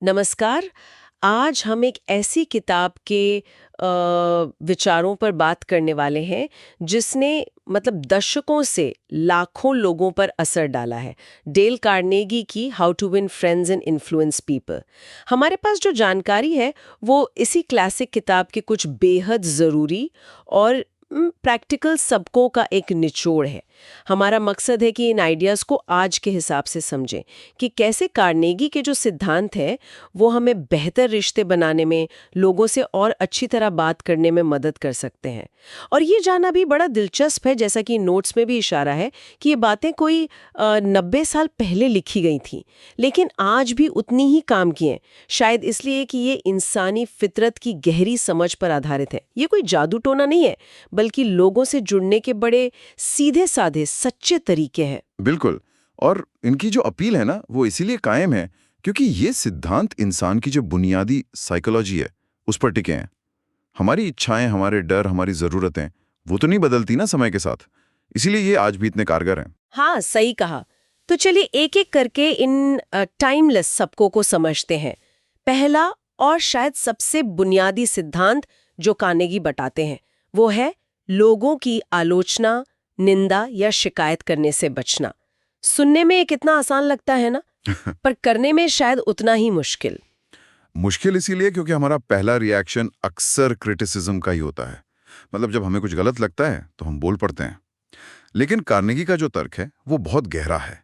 नमस्कार। आज हम एक ऐसी किताब के विचारों पर बात करने वाले हैं जिसने मतलब दशकों से लाखों लोगों पर असर डाला है। डेल कार्नेगी की how to win friends and influence people. हमारे पास जो जानकारी है वो इसी क्लासिक किताब के कुछ बेहद ज़रूरी और प्रैक्टिकल सबकों का एक निचोड़ है। हमारा मकसद है कि इन आइडियाज़ को आज के हिसाब से समझें कि कैसे कार्नेगी के जो सिद्धांत हैं वो हमें बेहतर रिश्ते बनाने में, लोगों से और अच्छी तरह बात करने में मदद कर सकते हैं। और ये जानना भी बड़ा दिलचस्प है, जैसा कि नोट्स में भी इशारा है कि ये बातें कोई 90 साल पहले लिखी गई थी, लेकिन आज भी उतनी ही काम की हैं। शायद इसलिए कि ये इंसानी फितरत की गहरी समझ पर आधारित है। ये कोई जादू टोना नहीं है, बल्कि लोगों से जुड़ने के बड़े सीधे साधे सच्चे तरीके हैं। बिल्कुल। और इनकी जो अपील है ना वो इसीलिए कायम है क्योंकि ये सिद्धांत इंसान की जो बुनियादी साइकोलॉजी है उस पर टिके हैं। हमारी इच्छाएं, हमारे डर, हमारी जरूरतें वो तो नहीं बदलती ना समय के साथ, इसीलिए ये आज भी इतने कारगर हैं। हाँ, सही कहा। तो चलिए एक एक करके इन टाइमलेस सबको को समझते हैं। पहला और शायद सबसे बुनियादी सिद्धांत जो कार्नेगी बताते हैं वो है लोगों की आलोचना, निंदा या शिकायत करने से बचना। सुनने में ये कितना आसान लगता है ना, पर करने में शायद उतना ही मुश्किल। मुश्किल इसीलिए क्योंकि हमारा पहला रिएक्शन अक्सर क्रिटिसिज्म का ही होता है। मतलब जब हमें कुछ गलत लगता है तो हम बोल पड़ते हैं। लेकिन कार्नेगी का जो तर्क है वो बहुत गहरा है।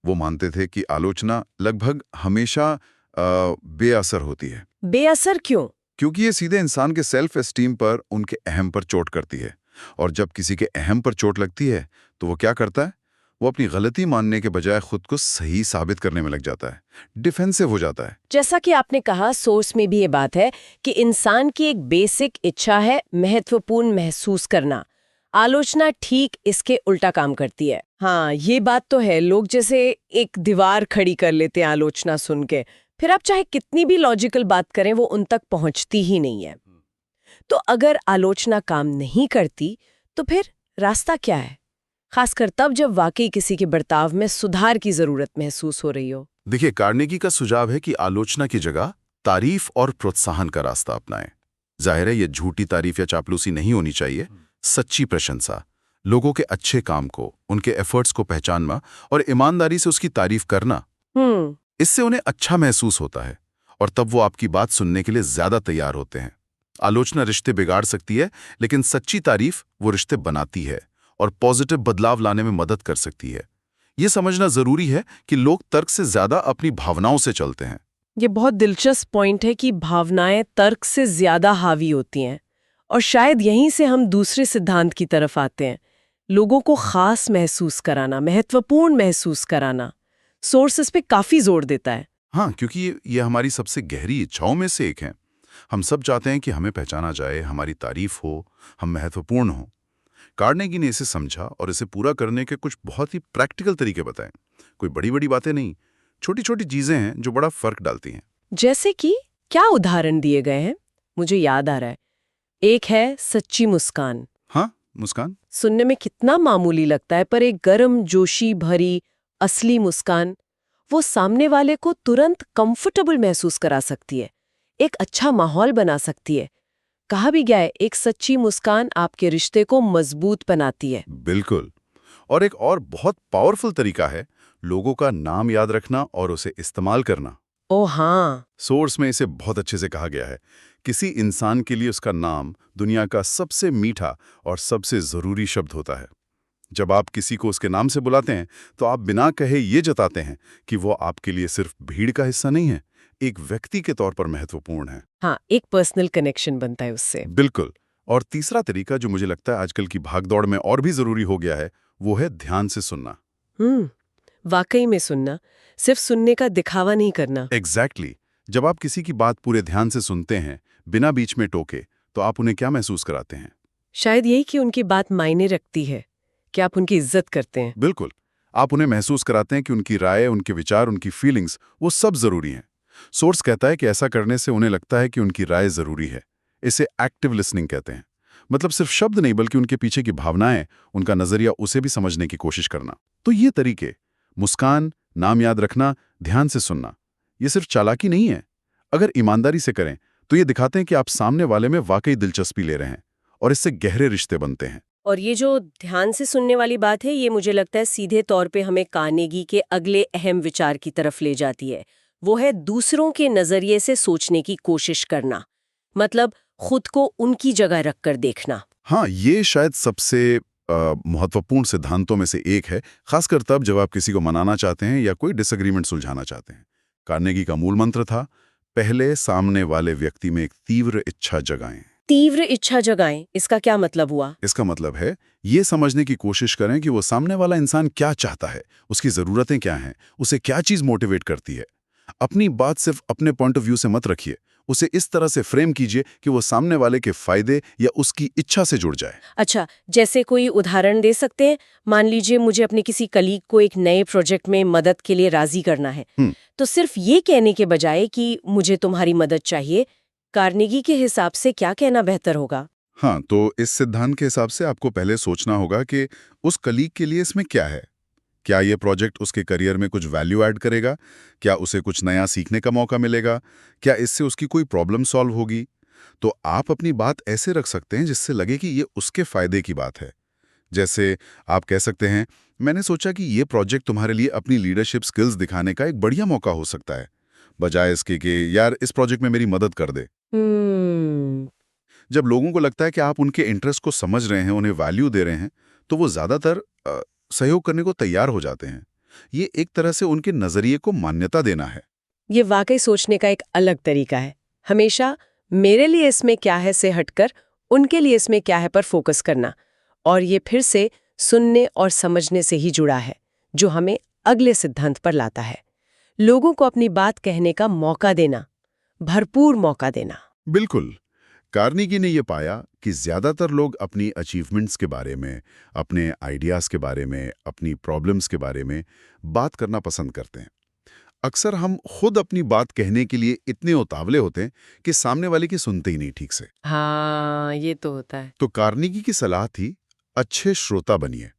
वो मानते थे कि आलोचना लगभग हमेशा बेअसर होती है। बेअसर क्यों? क्योंकि ये सीधे इंसान के सेल्फ एस्टीम पर, उनके अहम पर चोट करती है। और जब किसी के अहम पर चोट लगती है तो वो क्या करता है? वो अपनी गलती मानने के बजाय खुद को सही साबित करने में लग जाता है, डिफेंसिव हो जाता है। जैसा कि आपने कहा, सोर्स में भी ये बात है कि इंसान की एक बेसिक इच्छा है महत्वपूर्ण महसूस करना। आलोचना ठीक इसके उल्टा काम करती है। हाँ, ये बात तो है। लोग जैसे एक दीवार खड़ी कर लेते हैं आलोचना सुन के, फिर आप चाहे कितनी भी लॉजिकल बात करें वो उन तक पहुंचती ही नहीं है। तो अगर आलोचना काम नहीं करती तो फिर रास्ता क्या है? खासकर तब जब वाकई किसी के बर्ताव में सुधार की जरूरत महसूस हो रही हो। देखिए, कार्नेगी का सुझाव है कि आलोचना की जगह तारीफ और प्रोत्साहन का रास्ता अपनाएं। जाहिर है, ये झूठी तारीफ या चापलूसी नहीं होनी चाहिए। सच्ची प्रशंसा, लोगों के अच्छे काम को, उनके एफर्ट्स को पहचानना और ईमानदारी से उसकी तारीफ करना, इससे उन्हें अच्छा महसूस होता है और तब वो आपकी बात सुनने के लिए ज्यादा तैयार होते हैं। आलोचना रिश्ते बिगाड़ सकती है, लेकिन सच्ची तारीफ वो रिश्ते बनाती है और पॉजिटिव बदलाव लाने में मदद कर सकती है। ये समझना जरूरी है कि लोग तर्क से ज्यादा अपनी भावनाओं से चलते हैं। ये बहुत दिलचस्प पॉइंट है कि भावनाएं तर्क से ज्यादा हावी होती हैं, और शायद यहीं से हम दूसरे सिद्धांत की तरफ आते हैं, लोगों को खास महसूस कराना, महत्वपूर्ण महसूस कराना। सोर्स इस पे काफी जोर देता है। हाँ, क्योंकि ये हमारी सबसे गहरी इच्छाओं में से एक है। हम सब चाहते हैं कि हमें पहचाना जाए, हमारी तारीफ हो, हम महत्वपूर्ण हों। कार्नेगी ने इसे समझा और इसे पूरा करने के कुछ बहुत ही प्रैक्टिकल तरीके बताए। कोई बड़ी बड़ी बातें नहीं, छोटी छोटी चीजें हैं जो बड़ा फर्क डालती हैं। जैसे कि क्या उदाहरण दिए गए हैं? मुझे याद आ रहा है, एक है सच्ची मुस्कान। हाँ, मुस्कान। सुनने में कितना मामूली लगता है, पर एक गर्म जोशी भरी असली मुस्कान वो सामने वाले को तुरंत कंफर्टेबल महसूस करा सकती है, एक अच्छा माहौल बना सकती है। कहा भी गया है, एक सच्ची मुस्कान आपके रिश्ते को मजबूत बनाती है। बिल्कुल। और एक और बहुत पावरफुल तरीका है लोगों का नाम याद रखना और उसे इस्तेमाल करना। ओ हाँ, सोर्स में इसे बहुत अच्छे से कहा गया है। किसी इंसान के लिए उसका नाम दुनिया का सबसे मीठा और सबसे जरूरी शब्द होता है। जब आप किसी को उसके नाम से बुलाते हैं तो आप बिना कहे ये जताते हैं कि वो आपके लिए सिर्फ भीड़ का हिस्सा नहीं है, एक व्यक्ति के तौर पर महत्वपूर्ण है। हाँ, एक पर्सनल कनेक्शन बनता है उससे। बिल्कुल। और तीसरा तरीका जो मुझे लगता है आजकल की भागदौड़ में और भी जरूरी हो गया है, वो है ध्यान से सुनना। वाकई में सुनना, सिर्फ सुनने का दिखावा नहीं करना। एग्जैक्टली। जब आप किसी की बात पूरे ध्यान से सुनते हैं, बिना बीच में टोके, तो आप उन्हें क्या महसूस कराते हैं? शायद यही कि उनकी बात मायने रखती है, कि आप उनकी इज्जत करते हैं। बिल्कुल। आप उन्हें महसूस कराते हैं कि उनकी राय, उनके विचार, उनकी फीलिंग्स, वो सब जरूरी हैं। सोर्स कहता है कि ऐसा करने से उन्हें लगता है कि उनकी राय जरूरी है। इसे एक्टिव लिसनिंग कहते हैं। मतलब सिर्फ शब्द नहीं, बल्कि उनके पीछे की भावनाएं, उनका नजरिया, उसे भी समझने की कोशिश करना। तो ये तरीके, मुस्कान, नाम याद रखना, ध्यान से सुनना, ये सिर्फ चालाकी नहीं है, अगर ईमानदारी से करें तो ये दिखाते हैं कि आप सामने वाले में वाकई दिलचस्पी ले रहे हैं और इससे गहरे रिश्ते बनते हैं। और ये जो ध्यान से सुनने वाली बात है, ये मुझे लगता है सीधे तौर पे हमें कार्नेगी के अगले अहम विचार की तरफ ले जाती है। वो है दूसरों के नजरिए से सोचने की कोशिश करना, मतलब खुद को उनकी जगह रखकर देखना। हाँ, ये शायद सबसे महत्वपूर्ण सिद्धांतों में से एक है, खासकर तब जब आप किसी को मनाना चाहते हैं या कोई डिसएग्रीमेंट सुलझाना चाहते हैं। कार्नेगी का मूल मंत्र था, पहले सामने वाले व्यक्ति में एक तीव्र इच्छा जगाएं। तीव्र इच्छा जगाएं, इसका क्या मतलब हुआ? इसका मतलब है ये समझने की कोशिश करें कि वो सामने वाला इंसान क्या चाहता है, उसकी ज़रूरतें क्या हैं, उसे क्या चीज़ मोटिवेट करती है। अपनी बात सिर्फ अपने पॉइंट ऑफ व्यू से मत रखिए, उसे इस तरह से फ्रेम कीजिए कि वो सामने वाले के फायदे या उसकी इच्छा से जुड़ जाए। अच्छा, जैसे कोई उदाहरण दे सकते हैं? मान लीजिए मुझे अपने किसी कलीग को एक नए प्रोजेक्ट में मदद के लिए राजी करना है, तो सिर्फ ये कहने के बजाय कि मुझे तुम्हारी मदद चाहिए, कार्नेगी के हिसाब से क्या कहना बेहतर होगा? हाँ, तो इस सिद्धांत के हिसाब से आपको पहले सोचना होगा कि उस कलीग के लिए इसमें क्या है। क्या ये प्रोजेक्ट उसके करियर में कुछ वैल्यू ऐड करेगा? क्या उसे कुछ नया सीखने का मौका मिलेगा? क्या इससे उसकी कोई प्रॉब्लम सॉल्व होगी? तो आप अपनी बात ऐसे रख सकते हैं जिससे लगे कि ये उसके फायदे की बात है। जैसे आप कह सकते हैं, मैंने सोचा कि ये प्रोजेक्ट तुम्हारे लिए अपनी लीडरशिप स्किल्स दिखाने का एक बढ़िया मौका हो सकता है, बजाय इसके कि यार इस प्रोजेक्ट में मेरी मदद कर दे। जब लोगों को लगता है कि आप उनके इंटरेस्ट को समझ रहे हैं, उन्हें वैल्यू दे रहे हैं, तो वो ज्यादातर सहयोग करने को तैयार हो जाते हैं। ये एक तरह से उनके नजरिए को मान्यता देना है। ये वाकई सोचने का एक अलग तरीका है। हमेशा मेरे लिए इसमें क्या है से हटकर उनके लिए इसमें क्या है पर फोकस करना। और ये फिर से सुनने और समझने से ही जुड़ा है, जो हमें अगले सिद्धांत पर लाता है। लोगों को अपनी बात कहने का मौका देना, भरपूर मौका देना। बिल्कुल। कार्नेगी ने यह पाया कि ज्यादातर लोग अपनी अचीवमेंट्स के बारे में, अपने आइडियाज के बारे में, अपनी प्रॉब्लम्स के बारे में बात करना पसंद करते हैं। अक्सर हम खुद अपनी बात कहने के लिए इतने उतावले होते हैं कि सामने वाले की सुनते ही नहीं ठीक से। हाँ, ये तो होता है। तो कार्नेगी की सलाह थी, अच्छे श्रोता बनिए,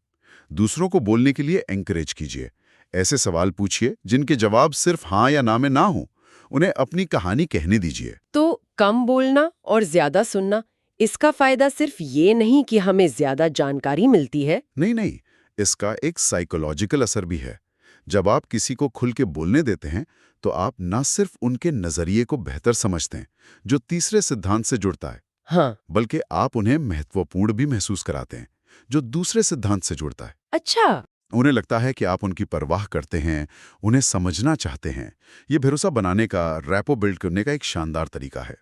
दूसरों को बोलने के लिए एंकरेज कीजिए, ऐसे सवाल पूछिए जिनके जवाब सिर्फ हाँ या ना में ना हो, उन्हें अपनी कहानी कहने दीजिए। तो कम बोलना और ज्यादा सुनना, इसका फायदा सिर्फ ये नहीं कि हमें ज्यादा जानकारी मिलती है। नहीं नहीं, इसका एक साइकोलॉजिकल असर भी है। जब आप किसी को खुल के बोलने देते हैं तो आप न सिर्फ उनके नजरिए को बेहतर समझते हैं, जो तीसरे सिद्धांत से जुड़ता है, हाँ, बल्कि आप उन्हें महत्वपूर्ण भी महसूस कराते हैं, जो दूसरे सिद्धांत से जुड़ता है। अच्छा। उन्हें लगता है कि आप उनकी परवाह करते हैं, उन्हें समझना चाहते हैं। ये भरोसा बनाने का, रैपो बिल्ड करने का एक शानदार तरीका है।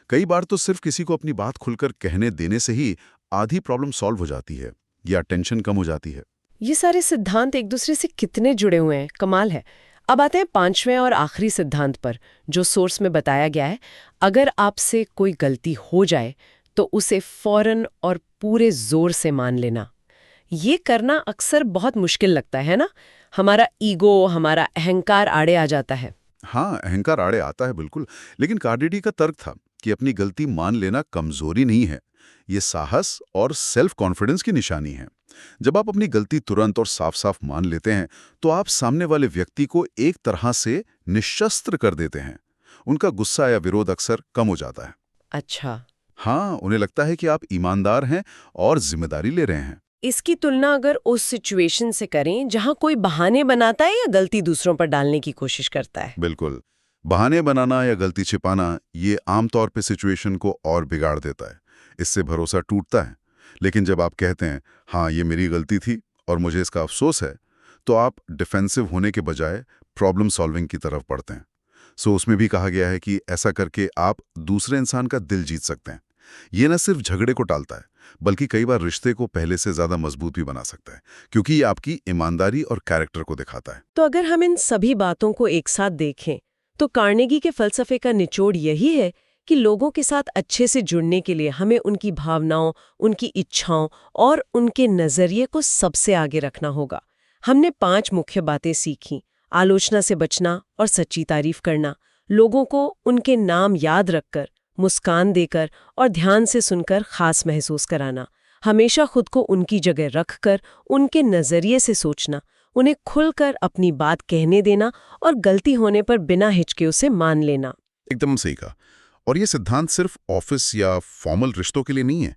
कई बार तो सिर्फ किसी को अपनी बात खुलकर कहने देने से ही आधी प्रॉब्लम सॉल्व हो जाती है या टेंशन कम हो जाती है। ये सारे सिद्धांत एक दूसरे से कितने जुड़े हुए हैं, कमाल है। अब आते हैं पांचवें और आखिरी सिद्धांत पर, जो सोर्स में बताया गया है। अगर आपसे कोई गलती हो जाए तो उसे फौरन और पूरे जोर से मान लेना। ये करना अक्सर बहुत मुश्किल लगता है ना? हमारा ईगो, हमारा अहंकार आड़े आ जाता है। हाँ, अहंकार आड़े आता है बिल्कुल, लेकिन कार्नेगी का तर्क था कि अपनी गलती मान लेना कमजोरी नहीं है, ये साहस और सेल्फ कॉन्फिडेंस की निशानी है। जब आप अपनी गलती तुरंत और साफ साफ मान लेते हैं तो आप सामने वाले व्यक्ति को एक तरह से निशस्त्र कर देते हैं। उनका गुस्सा या विरोध अक्सर कम हो जाता है। अच्छा। हाँ, उन्हें लगता है कि आप ईमानदार हैं और जिम्मेदारी ले रहे हैं। इसकी तुलना अगर उस सिचुएशन से करें जहां कोई बहाने बनाता है या गलती दूसरों पर डालने की कोशिश करता है। बिल्कुल। बहाने बनाना या गलती छिपाना, ये आमतौर पे सिचुएशन को और बिगाड़ देता है। इससे भरोसा टूटता है। लेकिन जब आप कहते हैं, हाँ ये मेरी गलती थी और मुझे इसका अफसोस है, तो आप डिफेंसिव होने के बजाय प्रॉब्लम सॉल्विंग की तरफ बढ़ते हैं। सो उसमें भी कहा गया है कि ऐसा करके आप दूसरे इंसान का दिल जीत सकते हैं। ये न सिर्फ झगड़े को टालता है, बल्कि कई बार रिश्ते को पहले से ज्यादा मजबूत भी बना सकता है, क्योंकि ये आपकी ईमानदारी और कैरेक्टर को दिखाता है। तो अगर हम इन सभी बातों को एक साथ देखें तो कार्नेगी के फलसफे का निचोड़ यही है कि लोगों के साथ अच्छे से जुड़ने के लिए हमें उनकी भावनाओं, उनकी इच्छाओं और उनके नजरिए को सबसे आगे रखना होगा। हमने 5 मुख्य बातें सीखी: आलोचना से बचना और सच्ची तारीफ करना, लोगों को उनके नाम याद रखकर, मुस्कान देकर और ध्यान से सुनकर खास महसूस कराना, हमेशा खुद को उनकी जगह रखकर उनके नजरिए से सोचना, उन्हें खुलकर अपनी बात कहने देना और गलती होने पर बिना हिचके उसे मान लेना। एकदम सही कहा। और ये सिद्धांत सिर्फ ऑफिस या फॉर्मल रिश्तों के लिए नहीं है।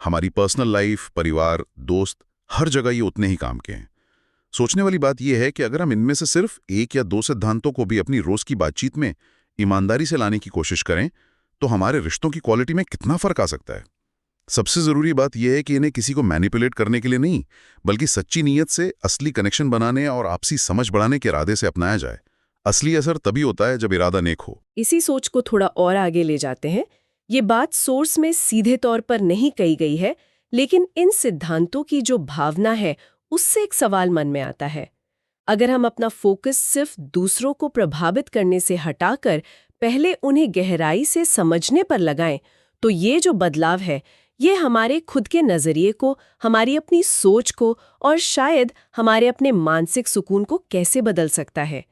हमारी पर्सनल लाइफ, परिवार, दोस्त, हर जगह ये उतने ही काम के हैं। सोचने वाली बात यह है कि अगर हम इनमें से सिर्फ एक या दो सिद्धांतों को भी अपनी रोज की बातचीत में ईमानदारी से लाने की कोशिश करें, तो हमारे रिश्तों की क्वालिटी में कितना फर्क आ सकता है। सबसे जरूरी बात यह है कि इन्हें किसी को मैनिपुलेट करने के लिए नहीं, बल्कि सच्ची नीयत से असली कनेक्शन बनाने और आपसी समझ बढ़ाने के इरादे से अपनाया जाए। असली असर तभी होता है जब इरादा नेक हो। इसी सोच को थोड़ा और आगे ले जाते हैं। ये बात सोर्स में सीधे तौर पर नहीं कही गई है, लेकिन इन सिद्धांतों की जो भावना है उससे एक सवाल मन में आता है। अगर हम अपना फोकस सिर्फ दूसरों को प्रभावित करने से हटाकर पहले उन्हें गहराई से समझने पर लगाएं, तो ये जो बदलाव है ये हमारे खुद के नजरिए को, हमारी अपनी सोच को और शायद हमारे अपने मानसिक सुकून को कैसे बदल सकता है।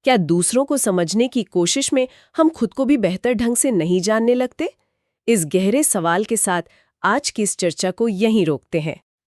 क्या दूसरों को समझने की कोशिश में हम खुद को भी बेहतर ढंग से नहीं जानने लगते? इस गहरे सवाल के साथ आज की इस चर्चा को यहीं रोकते हैं।